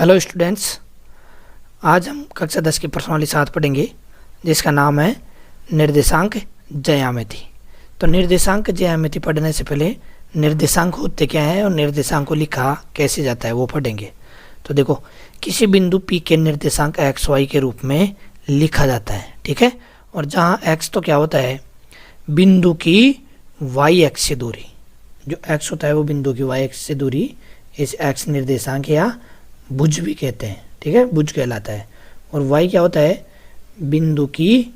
Hello students, आज हम कक्षा 10 की प्रश्नावली 7 पढ़ेंगे जिसका नाम है निर्देशांक ज्यामिति। तो निर्देशांक ज्यामिति पढ़ने से पहले निर्देशांक होते क्या हैं और निर्देशांक को लिखा कैसे जाता है वो पढ़ेंगे। तो देखो, किसी बिंदु P के निर्देशांक x y के रूप में लिखा जाता है, ठीक है। और जहाँ x तो क्या होता है, बिंदु की y एक्स से दूरी। जो x होता है वो बिंदु की y एक्स से दूरी, इस x निर्देशांक या भुज भी कहते हैं, ठीक है, भुज कहलाता है। और y क्या होता है, बिंदु की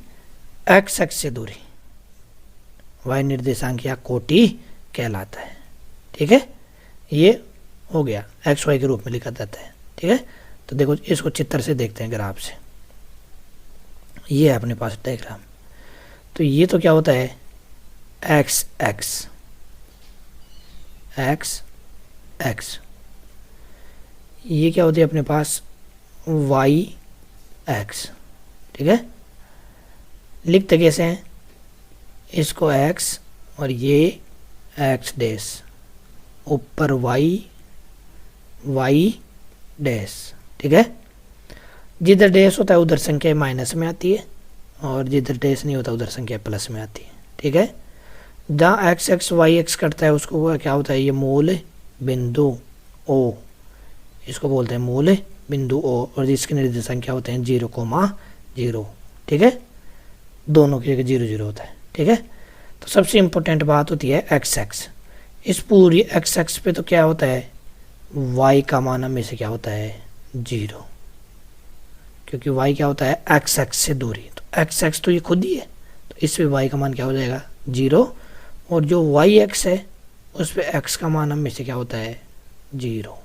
x एक्स से दूरी, y निर्देशांक या कोटि कहलाता है, ठीक है। ये हो गया, x y के रूप में लिखा जाता है, ठीक है। तो देखो, इसको चित्र से देखते हैं, ग्राफ से। ये है अपने पास डायग्राम। तो ये तो क्या होता है, x एक्स, x एक्स। ये क्या होती है अपने पास, y एक्स, ठीक है। लिखते कैसे हैं, इसको x और ये x डैश, ऊपर y डैश, ठीक है। जिधर डैश होता है उधर संख्या माइनस में आती है और जिधर डैश नहीं होता उधर संख्या प्लस में आती है, ठीक है। जहाँ x एक्स y एक्स करता है उसको वो क्या होता है, ये मूल बिंदु O, इसको बोलते हैं मूल बिंदु O। और जिसके निर्देशांक क्या होते हैं, 0,0, ठीक है। दोनों की जगह 0 0 होता है, ठीक है। तो सबसे इम्पोर्टेंट बात होती है x एक्स। इस पूरी x एक्स पे तो क्या होता है, y का मान हमेशा क्या होता है, 0, क्योंकि y क्या होता है, x एक्स से दूरी। तो x एक्स तो ये खुद ही है, तो इस पे y का मान क्या हो जाएगा, 0। और जो y एक्स है उस पे x का मान हमेशा क्या होता है, 0।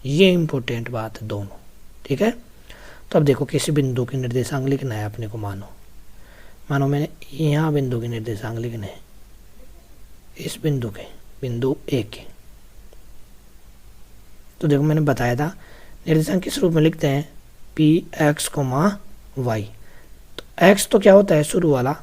ये इम्पोर्टेंट बात है दोनों, ठीक है। तो अब देखो, किसी बिंदु के निर्देशांक लिखना है अपने को। मानो मैंने यहाँ बिंदु के निर्देशांक लिखने हैं, इस बिंदु के, बिंदु A के। तो देखो, मैंने बताया था निर्देशांक किस रूप में लिखते हैं, P x, y। तो x तो क्या होता है, शुरू वाला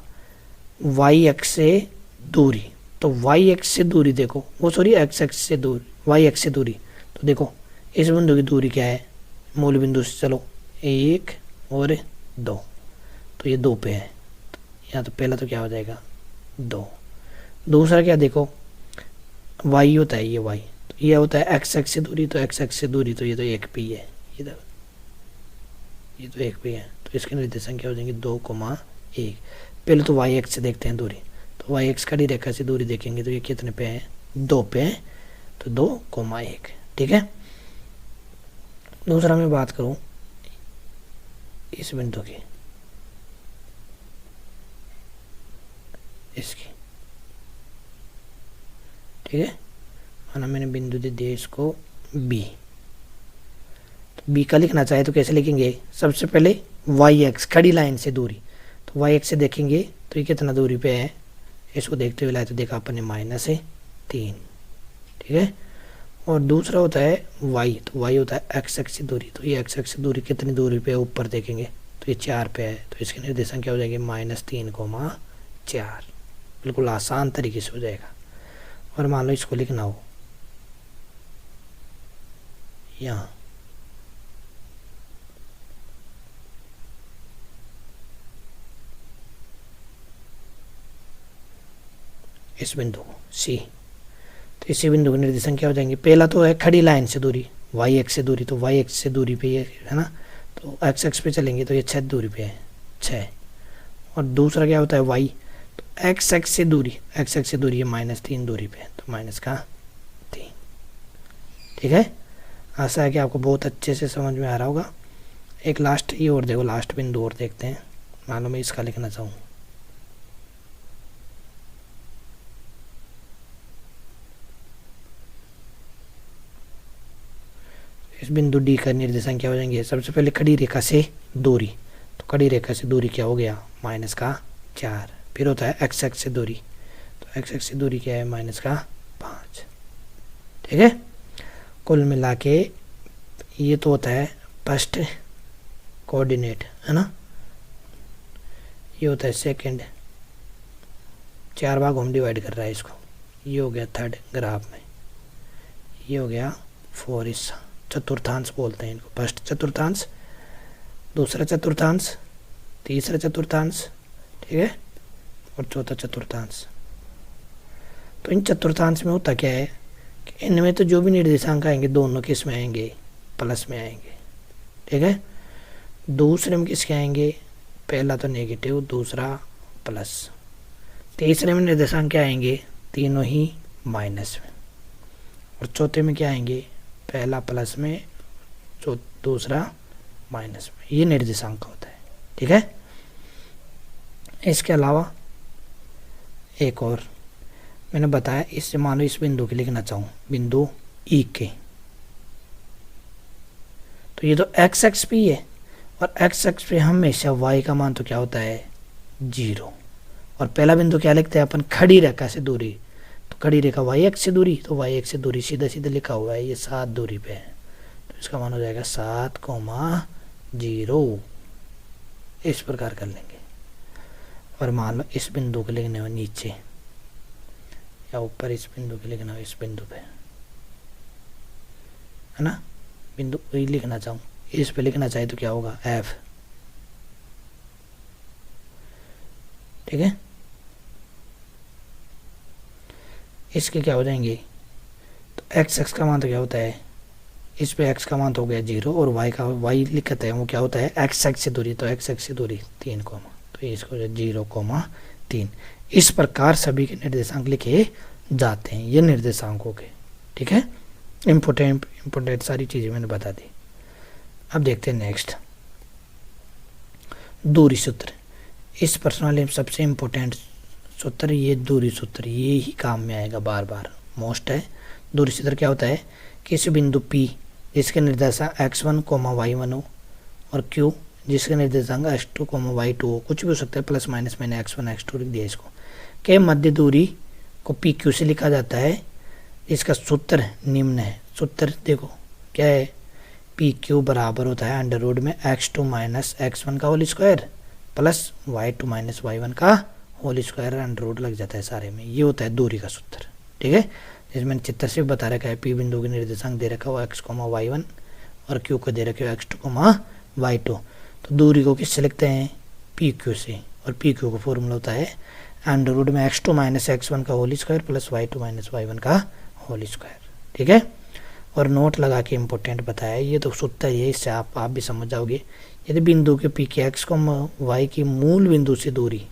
y एक्स से दूरी। तो y एक्स से दूरी देखो, वो सॉरी x एक्स से दूरी, y एक्स से दूरी। तो देखो, इस बिंदु की दूरी क्या है, मूल बिंदु से चलो 1 और 2, तो ये 2 पे है। यहाँ तो पहला तो क्या हो जाएगा, 2। दूसरा क्या, देखो y होता है, ये y, तो ये होता है x एक्स से दूरी। तो x एक्स से दूरी तो ये तो 1 पे है, ये तो 1 पे है। तो इसके निर्देशांक क्या हो जाएंगे, 2,1। पहले तो y एक्स से देखते हैं दूरी। तो y एक्स खड़ी रेखा से दूरी देखेंगे तो ये कितने पे है, 2 पे है, तो 2,1, ठीक है। दूसरा मैं बात करूं इस बिंदु की, इसकी, ठीक है। माना मैंने बिंदु दे दिया इसको B। तो B का लिखना चाहे तो कैसे लिखेंगे, सबसे पहले y एक्स खड़ी लाइन से दूरी। तो y एक्स से देखेंगे तो ये कितना दूरी पे है, इसको देखते हुए लाए तो देखा अपन ने माइनस है 3, ठीक है। और दूसरा होता है y, तो y होता है x एक्स से दूरी। तो ये x एक्स से दूरी कितनी दूरी पे है, ऊपर देखेंगे तो ये 4 पे है। तो इसके निर्देशांक क्या हो जाएंगे, -3,4। बिल्कुल आसान तरीके से हो जाएगा। और मान लो इसको लिखना हो यहाँ, इस बिंदु को C। तो इसी बिंदु के निर्देशांक क्या हो जाएंगे, पहला तो है खड़ी लाइन से दूरी, y एक्स से दूरी। तो y एक्स से दूरी पे ये है ना, तो x एक्स पे चलेंगे तो ये 6 दूरी पे है, 6। और दूसरा क्या होता है y, तो x एक्स से दूरी, x एक्स से दूरी है -3 दूरी पे, तो -3, ठीक है। आशा है कि आपको बहुत अच्छे से समझ में आ रहा होगा। एक लास्ट ये और देखो, लास्ट बिंदु और देखते हैं। मान लो मैं इसका लिखना चाहूँ, इस बिंदु D का निर्देशांक क्या हो जाएंगे, सबसे पहले खड़ी रेखा से दूरी। तो खड़ी रेखा से दूरी क्या हो गया, -4। फिर होता है x एक्स से दूरी। तो x एक्स से दूरी क्या है, -5, ठीक है। कुल मिला के ये तो होता है फर्स्ट कोऑर्डिनेट, है ना। ये होता है सेकंड, 4 भागों में डिवाइड कर रहा है इसको। ये हो गया थर्ड ग्राफ में, ये हो गया 4 हिस्सा, चतुर्थांश बोलते हैं इनको। फर्स्ट चतुर्थांश, दूसरा चतुर्थांश, तीसरा चतुर्थांश, ठीक है, और चौथा चतुर्थांश। तो इन चतुर्थांश में होता क्या है कि इनमें तो जो भी निर्देशांक आएंगे दोनों किस में आएंगे, प्लस में आएंगे, ठीक है। दूसरे में किसके आएंगे, पहला तो नेगेटिव, दूसरा प्लस। तीसरे में निर्देशांक क्या आएंगे, तीनों ही माइनस में। और चौथे में क्या आएंगे, पहला प्लस में, दूसरा माइनस में। ये निर्देशांक होता है, ठीक है। इसके अलावा एक और मैंने बताया, इससे मान लो इस बिंदु के लिखना चाहूँ, बिंदु ई के, तो ये तो एक्स एक्स पी है, और एक्स एक्स पे हमेशा वाई का मान तो क्या होता है, 0। और पहला बिंदु क्या लिखते हैं अपन, खड़ी रेखा से दूरी, तो खड़ी रेखा वाई एक्स से दूरी, तो वाई एक्स से दूरी सीधा सीधा लिखा हुआ है, ये 7 दूरी पे है, तो इसका मान हो जाएगा 7,0। इस प्रकार कर लेंगे। और मान लो इस बिंदु को लिखने हो नीचे या ऊपर, इस बिंदु को लिखना हो इस बिंदु पे, है ना, बिंदु वही लिखना चाहूँ, इस पे लिखना चाहे तो क्या होगा, एफ, ठीक है। इसके क्या हो जाएंगे, तो एक्स एक्स का मान तो क्या होता है, इस पे एक्स का मान तो हो गया 0, और वाई का, वाई लिखते हैं वो क्या होता है, एक्स एक्स से दूरी, तो एक्स एक्स से दूरी 3, तो इसको 0,3। इस प्रकार सभी के निर्देशांक लिखे जाते हैं, ये निर्देशांकों के, ठीक है। इम्पोर्टेंट सारी चीज़ें मैंने बता दी। अब देखते हैं नेक्स्ट, दूरी सूत्र। इस प्रश्नावली में सबसे इम्पोर्टेंट सूत्र ये दूरी सूत्र, ये ही काम में आएगा, बार बार मोस्ट है। दूरी सूत्र क्या होता है, किसी बिंदु P जिसके निर्देशांक x1, y1 हो, और Q जिसके निर्देशांक x2, y2 हो, कुछ भी हो सकता है, प्लस माइनस, मैंने x1 x2 लिख दिया इसको, के मध्य दूरी को PQ से लिखा जाता है। इसका सूत्र निम्न है। सूत्र देखो क्या है, PQ बराबर होता है अंडर रूट में x2 माइनस x1 का whole square plus y2 minus y1 का होल स्क्वायर, अंडर रूट लग जाता है सारे में। ये होता है दूरी का सूत्र, ठीक है। जिसमें मैंने चित्र से बता रखा है, P बिंदु के निर्देशांक दे रखा हो x, y1, और Q को दे रखे हो x2, y2। तो दूरी को किससे लिखते हैं, PQ से, और PQ का फॉर्मूला होता है अंडर रूट में x2 माइनस x1 का whole square plus y2 minus y1 का होल स्क्वायर, ठीक है। और नोट लगा के इम्पोर्टेंट बताया, ये तो सूत्र है, इससे आप भी समझ जाओगे। यदि बिंदु के P के x, y की मूल बिंदु से दूरी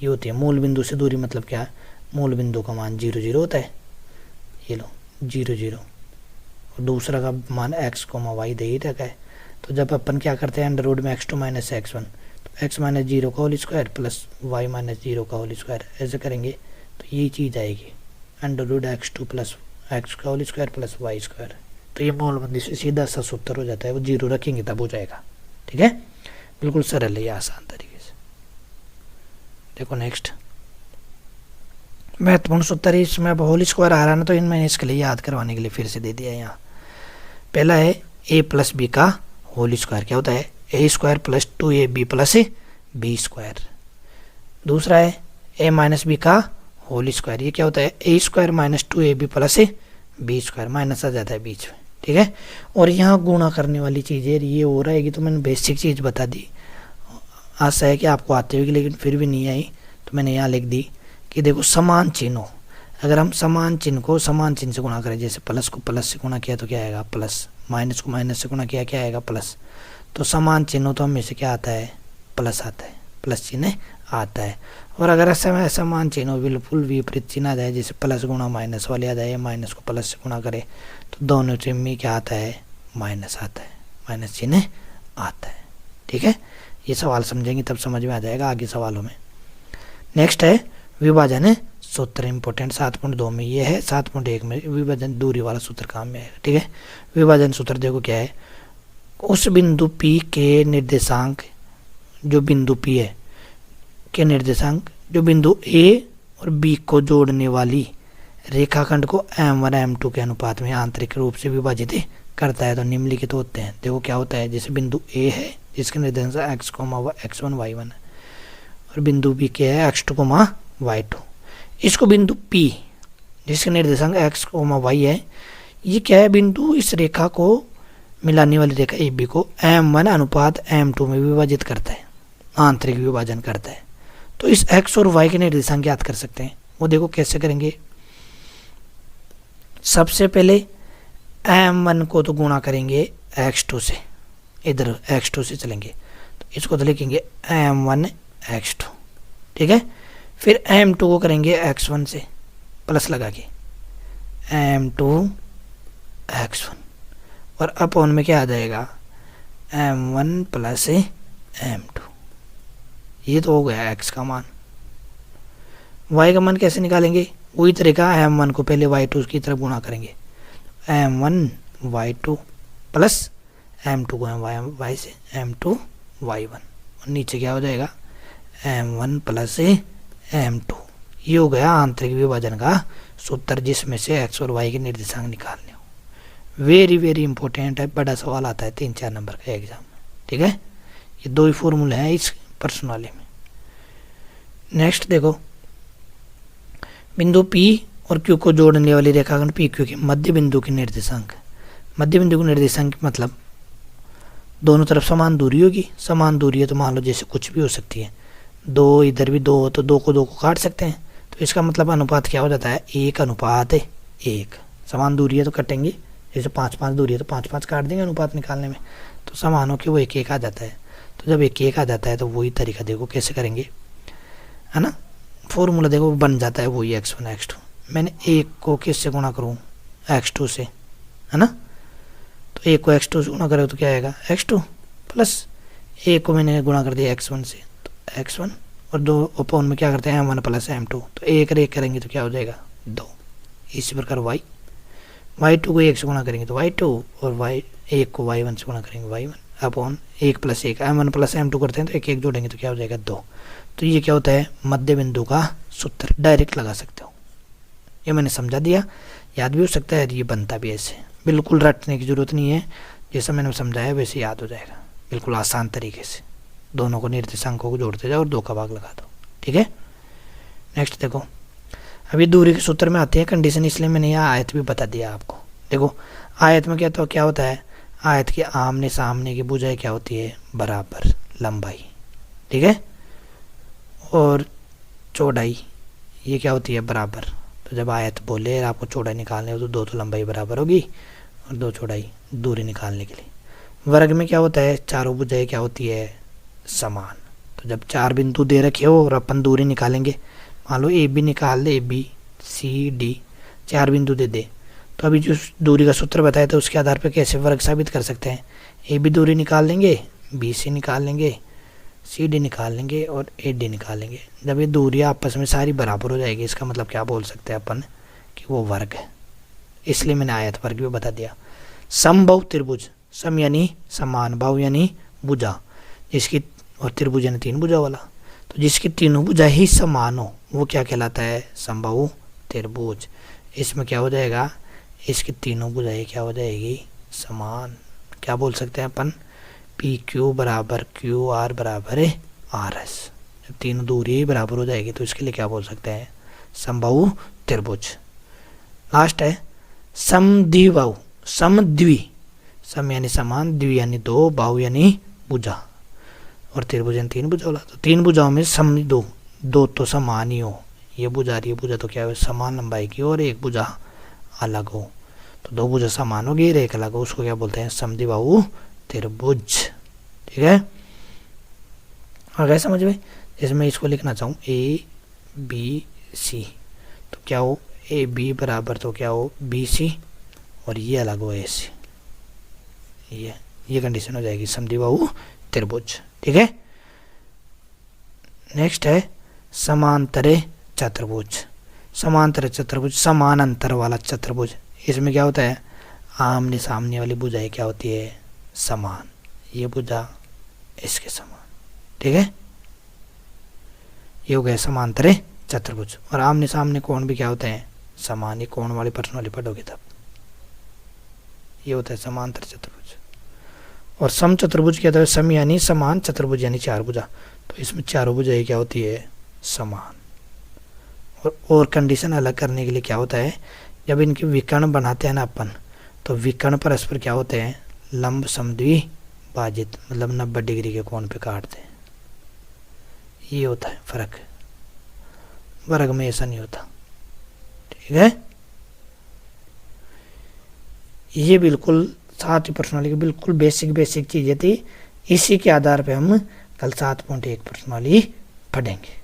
ये होती है, मूल बिंदु से दूरी मतलब क्या, मूल बिंदु का मान 0 0 होता है, ये लो 0 0, और दूसरा का मान x, y दे ही रखा है। तो जब अपन क्या करते हैं, अंडर रूट में x2 माइनस x1, तो x माइनस 0 का whole square plus y minus 0 का होल स्क्वायर, ऐसे करेंगे तो यही चीज़ आएगी, under root x2 plus x का whole square plus y square. तो ये मूलबंदी से सीधा सा सूत्र हो जाता है, वो 0 रखेंगे तब हो जाएगा, ठीक है। बिल्कुल सरल है ये, आसान तरीके से। देखो नेक्स्ट महत्वपूर्ण सूत्र है, इसमें अब होल स्क्वायर आ रहा है ना, तो इनमें इसके लिए याद करवाने के लिए फिर से दे दिया है यहाँ। पहला है a प्लस बी का होल स्क्वायर, क्या होता है, a square plus 2ab plus B square. दूसरा है a माइनस बी का होल स्क्वायर, ये क्या होता है, a square minus 2ab plus B square, minus आ जाता है बीच में, ठीक है। और यहाँ गुणा करने वाली चीज़ें ये हो रहेगी, तो मैंने बेसिक चीज़ बता दी, आशा है कि आपको आते होगी, लेकिन फिर भी नहीं आई तो मैंने यहाँ लिख दी कि देखो समान चिन्ह हो, अगर हम समान चिन्ह को समान चिन्ह से गुणा करें, जैसे प्लस को प्लस से गुणा किया तो क्या आएगा प्लस, माइनस को माइनस से गुणा किया क्या आएगा प्लस, तो समान चिन्ह हो तो हमेशा क्या आता है, प्लस आता है, प्लस चिन्ह आता है। और अगर समान चिन्ह हो, बिल्कुल विपरीत चिन्ह आ जाए, जैसे प्लस गुणा माइनस वाले आ जाए, माइनस को प्लस से गुणा करे, तो दोनों चिन्ह में क्या आता है, माइनस आता है, माइनस चिन्ह आता है, ठीक है। ये सवाल समझेंगे तब समझ में आ जाएगा आगे सवालों में। नेक्स्ट है विभाजन सूत्र, इंपॉर्टेंट 7.2 में ये है, 7.1 में विभाजन दूरी वाला सूत्र काम में है, ठीक है। विभाजन सूत्र देखो क्या है, उस बिंदु P के निर्देशांक, जो बिंदु P है के निर्देशांक जो बिंदु A और B को जोड़ने वाली रेखाखंड को M1 M2 के अनुपात में आंतरिक रूप से विभाजित करता है, तो निम्नलिखित होते हैं। देखो क्या होता है, जैसे बिंदु A है जिसके निर्देशांक x, x1 y1 है, और बिंदु B के है x2, y2। इसको बिंदु P जिसके निर्देशांक x, y है, ये क्या है, बिंदु इस रेखा को मिलाने वाली रेखा ए बी को M1 अनुपात M2 में विभाजित करता है, आंतरिक विभाजन करता है। तो इस x और y के निर्देशांक ज्ञात कर सकते हैं। वो देखो कैसे करेंगे। सबसे पहले M1 को तो गुणा करेंगे x2 से, इधर x2 से चलेंगे तो इसको तो लिखेंगे M1 x2, ठीक है। फिर M2 को करेंगे x1 से प्लस लगा के M2 x1, और अपॉन में क्या आ जाएगा M1 प्लस M2। ये तो हो गया x का मान। y का मान कैसे निकालेंगे? वही तरीका, M1 को पहले y2 की तरफ गुणा करेंगे, M1 y2 प्लस M2 को y से M2 y1, और नीचे क्या हो जाएगा M1 प्लस M2। ये हो गया आंतरिक विभाजन का सूत्र, जिसमें से x और y के निर्देशांक निकालने हो। वेरी वेरी इंपॉर्टेंट है, बड़ा सवाल आता है 3-4 नंबर का एग्जाम में, ठीक है। ये 2 ही फॉर्मूले हैं इस प्रश्न वाले में। नेक्स्ट देखो, बिंदु P और Q को जोड़ने वाली रेखाखंड PQ के मध्य बिंदु के निर्देशांक। मध्य बिंदु के निर्देशांक मतलब दोनों तरफ समान दूरी होगी। समान दूरी है तो मान लो जैसे कुछ भी हो सकती है, 2 इधर भी 2 हो तो 2 को 2 को काट सकते हैं। तो इसका मतलब अनुपात क्या हो जाता है 1:1। समान दूरी है तो कटेंगे, जैसे 5-5 दूरी है तो 5-5 काट देंगे अनुपात निकालने में, तो समान हो के वो 1:1 आ जाता है। तो जब 1:1 आ जाता है तो वही तरीका देखो कैसे करेंगे, है ना। फॉर्मूला देखो बन जाता है वही x1 x2। मैंने 1 को किससे गुणा करूँ x2 से, है ना। तो 1 को x2 से गुणा करें तो क्या आएगा x2, प्लस 1 को मैंने गुणा कर दिया x1 से तो x1, और 2 अपॉन में क्या करते हैं M1 प्लस M2। तो 1 और 1 करेंगे तो क्या हो जाएगा 2। इसी प्रकार y2 को 1 से गुणा करेंगे तो y2, और y1 को y1 से गुणा करेंगे y1 upon 1 plus 1 M1 plus M2 करते हैं तो 1 1 जोड़ेंगे तो क्या हो जाएगा 2। तो ये क्या होता है मध्य बिंदु का सूत्र, डायरेक्ट लगा सकते हो। ये मैंने समझा दिया, याद भी हो सकता है, ये बनता भी ऐसे, बिल्कुल रटने की ज़रूरत नहीं है, जैसा मैंने समझाया वैसे याद हो जाएगा, बिल्कुल आसान तरीके से। दोनों को निर्देशांकों को जोड़ते जाओ और 2 का भाग लगा दो, ठीक है। नेक्स्ट देखो, अभी दूरी के सूत्र में आते हैं कंडीशन, इसलिए मैंने यहाँ आयत भी बता दिया आपको। देखो आयत में क्या होता है, आयत के आमने सामने की भुजाएं क्या होती है बराबर लंबाई, ठीक है, और चौड़ाई ये क्या होती है बराबर। तो जब आयत बोले आपको चौड़ाई निकालनी हो तो 2 तो लंबाई बराबर होगी और 2 चौड़ाई दूरी निकालने के लिए। वर्ग में क्या होता है चारों भुजाएं क्या होती है समान। तो जब 4 बिंदु दे रखे हो और अपन दूरी निकालेंगे, मान लो ए बी निकाल दे, ABCD 4 बिंदु दे दे, तो अभी जो दूरी का सूत्र बताया था उसके आधार पर कैसे वर्ग साबित कर सकते हैं। AB दूरी निकाल लेंगे, BC निकाल लेंगे, CD निकाल लेंगे और AD निकाल लेंगे। जब ये दूरियां आपस में सारी बराबर हो जाएगी, इसका मतलब क्या बोल सकते हैं अपन कि वो वर्ग है। इसलिए मैंने आयत वर्ग भी बता दिया। समबाहु त्रिभुज, सम यानी समान, बाहु यानी भुजा, जिसकी, और त्रिभुज यानी 3 भुजा वाला, तो जिसकी तीनों भुजा ही समान हो वो क्या कहलाता है समबाहु त्रिभुज। इसमें क्या हो जाएगा, इसकी तीनों भुजाएं क्या हो जाएगी समान। क्या बोल सकते हैं अपन PQ बराबर QR बराबर RS। जब तीनों दूरी बराबर हो जाएगी तो इसके लिए क्या बोल सकते हैं समबाहु त्रिभुज। लास्ट है समद्विबाहु, समद्वि, सम यानी समान, द्वि यानी 2, बाहु यानी भुजा, और त्रिभुज यानी 3 भुजा वाला। तो 3 भुजाओं में सम 2 तो समान ही हो, ये भुजा और ये भुजा तो क्या है समान लंबाई की, और एक भुजा अलग हो, तो 2 भुजा समान होगी और एक अलग हो, उसको क्या बोलते हैं समद्विबाहु त्रिभुज, ठीक है। आ गया समझ में। जैसे मैं इसको लिखना चाहूँ ABC, तो क्या हो AB बराबर तो क्या हो BC, और ये अलग हो AC, ये कंडीशन हो जाएगी समद्विबाहु त्रिभुज, ठीक है। नेक्स्ट है समांतर चतुर्भुज। समांतर चतुर्भुज, समान अंतर वाला चतुर्भुज। इसमें क्या होता है आमने सामने वाली भुजाएं क्या होती है समान, ये भुजा इसके समान, ठीक है। ये हो गया समांतर चतुर्भुज। और आमने सामने कोण भी क्या होते हैं समान, ये कोण वाली प्रश्न वाली पढ़ोगे तब। ये होता है समांतर चतुर्भुज। और सम चतुर्भुज क्या होता है, सम यानी समान, चतुर्भुज यानी 4 भुजा, तो इसमें चारों भुजाएं क्या होती है समान। और कंडीशन अलग करने के लिए क्या होता है, जब इनके विकर्ण बनाते हैं ना अपन, तो विकर्ण परस्पर क्या होते हैं लंब समद्विभाजित मतलब 90 डिग्री के कोण पे काटते हैं, ये होता है फर्क। वर्ग में ऐसा नहीं होता, ठीक है। ये बिल्कुल 7 प्रश्नावली की बिल्कुल बेसिक चीजें थी। इसी के आधार पे हम कल 7.1 प्रश्नावली पढ़ेंगे।